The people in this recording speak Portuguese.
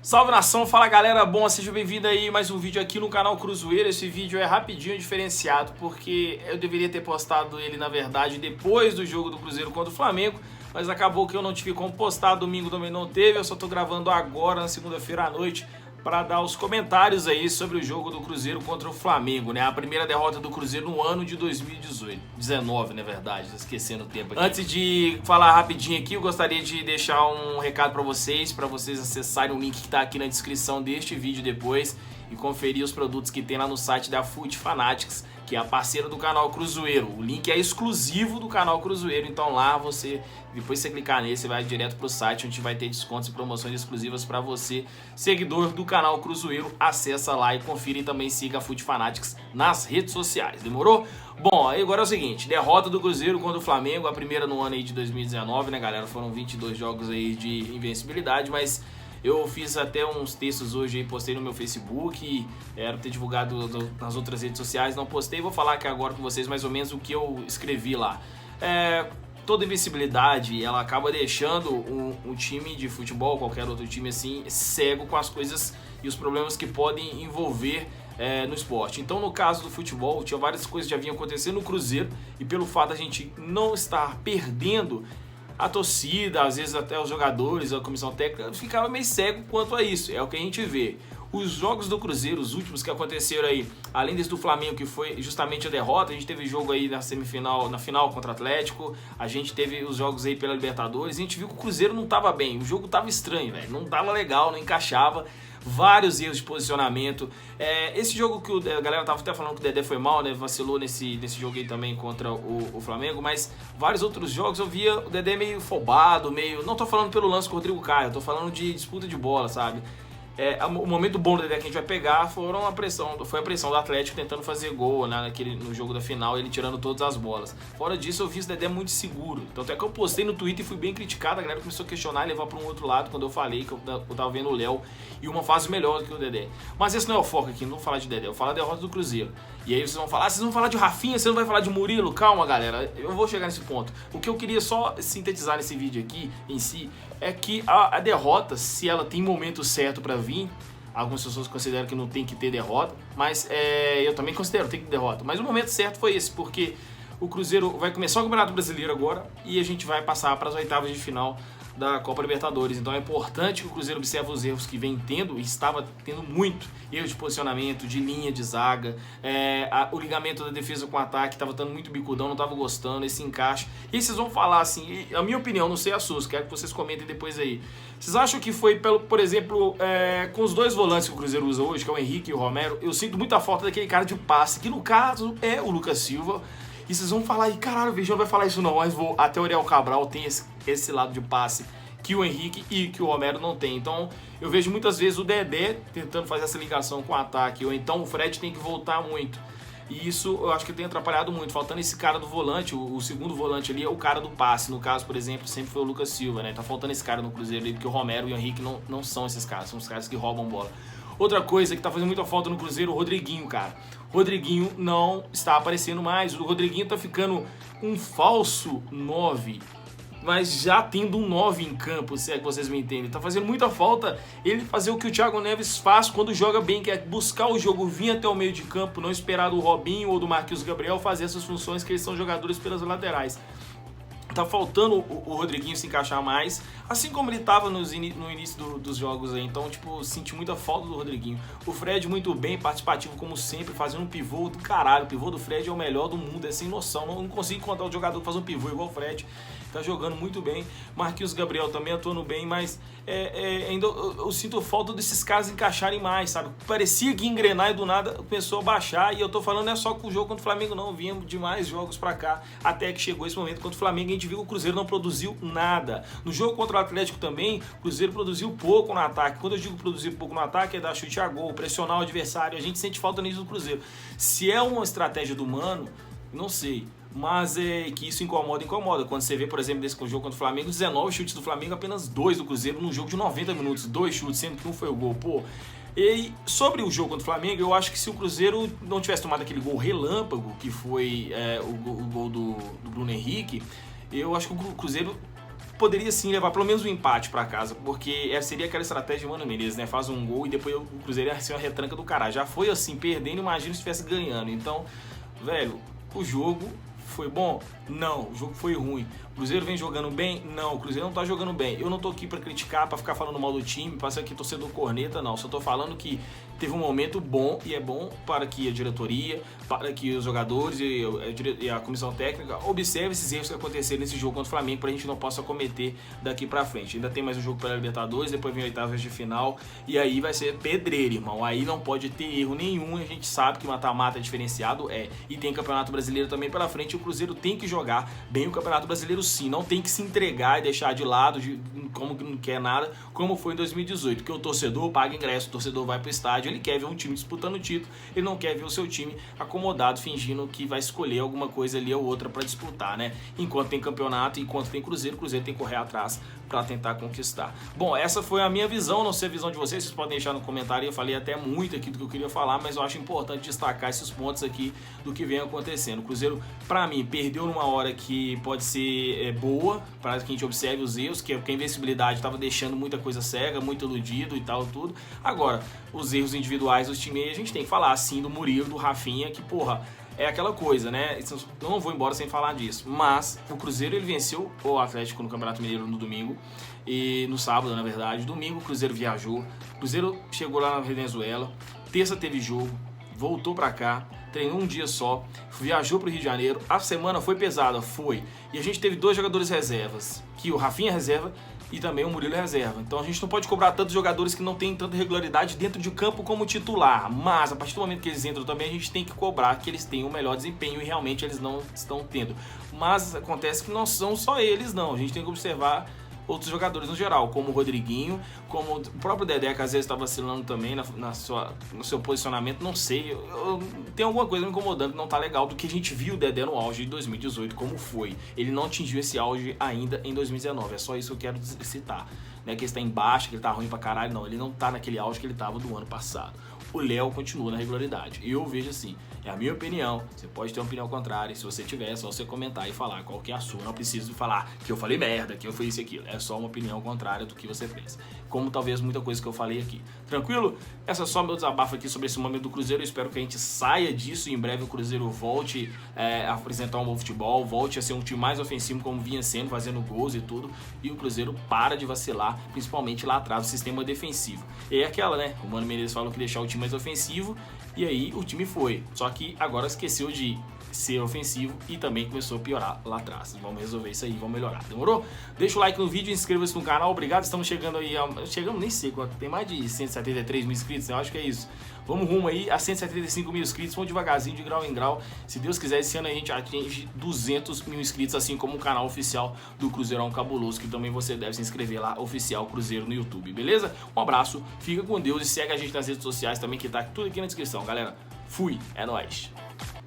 Salve nação, fala galera, bom, seja bem-vindo aí mais um vídeo aqui no canal Cruzeiro. Esse vídeo é rapidinho, diferenciado, porque eu deveria ter postado ele, na verdade, depois do jogo do Cruzeiro contra o Flamengo, mas acabou que eu não tive como postar, domingo também não teve, eu só tô gravando agora, na segunda-feira à noite, para dar os comentários aí sobre o jogo do Cruzeiro contra o Flamengo, né? A primeira derrota do Cruzeiro no ano de 2019, na verdade, esquecendo o tempo aqui. Antes de falar rapidinho aqui, eu gostaria de deixar um recado para vocês acessarem o link que tá aqui na descrição deste vídeo depois e conferir os produtos que tem lá no site da Food Fanatics, que é a parceira do canal Cruzeiro. O link é exclusivo do canal Cruzeiro, então lá depois você clicar nele, você vai direto pro site onde vai ter descontos e promoções exclusivas para você, seguidor do canal Cruzeiro. Acessa lá e confira, e também siga a Food Fanatics nas redes sociais, demorou? Bom, aí agora é o seguinte, derrota do Cruzeiro contra o Flamengo, a primeira no ano aí de 2019, né galera? Foram 22 jogos aí de invencibilidade, mas eu fiz até uns textos hoje aí, postei no meu Facebook, era ter divulgado nas outras redes sociais, não postei, vou falar aqui agora com vocês mais ou menos o que eu escrevi lá. Toda invencibilidade, ela acaba deixando um time de futebol, qualquer outro time assim, cego com as coisas e os problemas que podem envolver no esporte. Então, no caso do futebol, tinha várias coisas que já vinham acontecendo no Cruzeiro, e pelo fato da gente não estar perdendo, a torcida, às vezes até os jogadores, a comissão técnica, ficava meio cego quanto a isso. É o que a gente vê. Os jogos do Cruzeiro, os últimos que aconteceram aí, além desse do Flamengo, que foi justamente a derrota, a gente teve jogo aí na semifinal, na final contra o Atlético, a gente teve os jogos aí pela Libertadores, a gente viu que o Cruzeiro não tava bem, o jogo tava estranho, velho, não tava legal, não encaixava, vários erros de posicionamento. Esse jogo que a galera tava até falando que o Dedé foi mal, né, vacilou nesse jogo aí também contra o Flamengo, mas vários outros jogos eu via o Dedé meio afobado, não tô falando pelo lance com o Rodrigo Caio, eu tô falando de disputa de bola, sabe? O momento bom do Dedé que a gente vai pegar foi a pressão do Atlético tentando fazer gol, né, no jogo da final, ele tirando todas as bolas. Fora disso, eu vi o Dedé muito seguro. Então até que eu postei no Twitter e fui bem criticado, a galera começou a questionar e levar para um outro lado quando eu falei que eu tava vendo o Léo e uma fase melhor do que o Dedé. Mas esse não é o foco aqui, não vou falar de Dedé, eu vou falar da derrota do Cruzeiro. E aí vocês vão falar, vocês vão falar de Rafinha, você não vai falar de Murilo? Calma, galera, eu vou chegar nesse ponto. O que eu queria só sintetizar nesse vídeo aqui, em si, é que a derrota, se ela tem momento certo para vir, algumas pessoas consideram que não tem que ter derrota, mas eu também considero que tem que ter derrota. Mas o momento certo foi esse, porque o Cruzeiro vai começar o Campeonato Brasileiro agora e a gente vai passar para as oitavas de final da Copa Libertadores. Então é importante que o Cruzeiro observe os erros que vem tendo, e estava tendo muito erro de posicionamento, de linha de zaga, o ligamento da defesa com o ataque estava dando muito bicudão, não estava gostando, esse encaixe. E vocês vão falar assim, a minha opinião, não sei a sua, quero que vocês comentem depois aí. Vocês acham que foi, por exemplo, com os dois volantes que o Cruzeiro usa hoje, que é o Henrique e o Romero, eu sinto muita falta daquele cara de passe, que no caso é o Lucas Silva. E vocês vão falar, e caralho, o Vejão vai falar isso não, mas até o Ariel Cabral tem esse lado de passe que o Henrique e que o Romero não tem. Então eu vejo muitas vezes o Dedé tentando fazer essa ligação com o ataque, ou então o Fred tem que voltar muito. E isso eu acho que tem atrapalhado muito, faltando esse cara do volante, o segundo volante ali é o cara do passe. No caso, por exemplo, sempre foi o Lucas Silva, né? Tá faltando esse cara no Cruzeiro ali, porque o Romero e o Henrique não são esses caras, são os caras que roubam bola. Outra coisa que tá fazendo muita falta no Cruzeiro, o Rodriguinho, cara. O Rodriguinho não está aparecendo mais. O Rodriguinho tá ficando um falso 9, mas já tendo um 9 em campo, se é que vocês me entendem. Tá fazendo muita falta ele fazer o que o Thiago Neves faz quando joga bem, que é buscar o jogo, vir até o meio de campo, não esperar do Robinho ou do Marquinhos Gabriel fazer essas funções, que eles são jogadores pelas laterais. Tá faltando o Rodriguinho se encaixar mais, assim como ele tava no início dos jogos aí. Então, tipo, senti muita falta do Rodriguinho. O Fred muito bem, participativo como sempre, fazendo um pivô do caralho. O pivô do Fred é o melhor do mundo, é sem noção. Não consigo encontrar um jogador que faz um pivô igual o Fred. Tá jogando muito bem. Marquinhos Gabriel também atuando bem, mas ainda eu sinto falta desses caras encaixarem mais, sabe? Parecia que engrenar e do nada começou a baixar. E eu tô falando não é só com o jogo contra o Flamengo, não. Vinha de mais jogos pra cá, até que chegou esse momento contra o Flamengo. A gente viu que o Cruzeiro não produziu nada. No jogo contra o Atlético também, o Cruzeiro produziu pouco no ataque. Quando eu digo produzir pouco no ataque, é dar chute a gol, pressionar o adversário. A gente sente falta nisso do Cruzeiro. Se é uma estratégia do Mano, não sei. Mas que isso incomoda. Quando você vê, por exemplo, desse jogo contra o Flamengo, 19 chutes do Flamengo, apenas 2 do Cruzeiro num jogo de 90 minutos. 2 chutes, sendo que um foi o gol. Pô. E sobre o jogo contra o Flamengo, eu acho que se o Cruzeiro não tivesse tomado aquele gol relâmpago, que foi o gol do Bruno Henrique, eu acho que o Cruzeiro poderia sim levar pelo menos um empate pra casa, porque seria aquela estratégia de Mano Menezes, né? Faz um gol e depois o Cruzeiro ia ser uma retranca do caralho. Já foi assim, perdendo, imagina se estivesse ganhando. Então, velho, o jogo foi bom? Não. O jogo foi ruim. O Cruzeiro vem jogando bem? Não. O Cruzeiro não tá jogando bem. Eu não tô aqui pra criticar, pra ficar falando mal do time, pra ser aqui torcedor corneta, não. Só tô falando que teve um momento bom e é bom para que a diretoria, para que os jogadores e a comissão técnica observem esses erros que aconteceram nesse jogo contra o Flamengo pra gente não possa cometer daqui pra frente. Ainda tem mais um jogo pela Libertadores, depois vem oitavas de final e aí vai ser pedreiro, irmão. Aí não pode ter erro nenhum. A gente sabe que mata-mata é diferenciado, e tem Campeonato Brasileiro também pela frente. O Cruzeiro tem que jogar bem o Campeonato Brasileiro, sim. Não tem que se entregar e deixar de lado como que não quer nada, como foi em 2018, que o torcedor paga ingresso, o torcedor vai pro estádio, ele quer ver um time disputando o título, ele não quer ver o seu time acomodado, fingindo que vai escolher alguma coisa ali ou outra para disputar, né? Enquanto tem campeonato, enquanto tem Cruzeiro, o Cruzeiro tem que correr atrás para tentar conquistar. Bom, essa foi a minha visão, não sei a visão de vocês podem deixar no comentário. Eu falei até muito aqui do que eu queria falar, mas eu acho importante destacar esses pontos aqui do que vem acontecendo. O Cruzeiro, para mim, perdeu numa hora que pode ser boa, para que a gente observe os erros, que a invencibilidade estava deixando muita coisa cega, muito iludido e tal, tudo. Agora, os erros individuais dos times, a gente tem que falar assim do Murilo, do Rafinha, que porra, é aquela coisa, né? Eu não vou embora sem falar disso. Mas o Cruzeiro, ele venceu o Atlético no Campeonato Mineiro no domingo. E no sábado, na verdade. Domingo o Cruzeiro viajou. O Cruzeiro chegou lá na Venezuela. Terça teve jogo. Voltou pra cá. Treinou um dia só. Viajou pro Rio de Janeiro. A semana foi pesada, foi. E a gente teve 2 jogadores reservas. Que o Rafinha reserva e também o Murilo reserva. Então a gente não pode cobrar tantos jogadores que não tem tanta regularidade dentro de campo como titular. Mas a partir do momento que eles entram também, a gente tem que cobrar que eles tenham o melhor desempenho, e realmente eles não estão tendo. Mas acontece que não são só eles, não. A gente tem que observar outros jogadores no geral, como o Rodriguinho, como o próprio Dedé, que às vezes está vacilando também no seu posicionamento, não sei, tem alguma coisa me incomodando que não tá legal do que a gente viu o Dedé no auge de 2018, como foi. Ele não atingiu esse auge ainda em 2019, é só isso que eu quero citar. Não é que ele está em baixa, que ele tá ruim pra caralho, não, ele não tá naquele auge que ele tava do ano passado. O Léo continua na regularidade, e eu vejo assim, é a minha opinião, você pode ter uma opinião contrária, se você tiver, é só você comentar e falar qual que é a sua, não preciso falar que eu falei merda, que eu fiz isso e aquilo, é só uma opinião contrária do que você pensa, como talvez muita coisa que eu falei aqui, tranquilo? Essa é só meu desabafo aqui sobre esse momento do Cruzeiro. Eu espero que a gente saia disso e em breve o Cruzeiro volte a apresentar um bom futebol, volte a ser um time mais ofensivo como vinha sendo, fazendo gols e tudo, e o Cruzeiro para de vacilar, principalmente lá atrás, o sistema defensivo. E é aquela, né, o Mano Menezes falou que deixar o time mais ofensivo, e aí o time foi, só que agora esqueceu de ser ofensivo e também começou a piorar lá atrás. Vamos resolver isso aí, vamos melhorar, demorou? Deixa o like no vídeo, inscreva-se no canal, obrigado, estamos chegando aí, chegamos nem sei quanto, tem mais de 173 mil inscritos, eu acho que é isso. Vamos rumo aí a 175 mil inscritos, vamos devagarzinho, de grau em grau. Se Deus quiser, esse ano a gente atinge 200 mil inscritos, assim como o canal oficial do Cruzeirão Cabuloso, que também você deve se inscrever lá, Oficial Cruzeiro no YouTube, beleza? Um abraço, fica com Deus e segue a gente nas redes sociais também, que tá tudo aqui na descrição, galera. Fui, é nóis!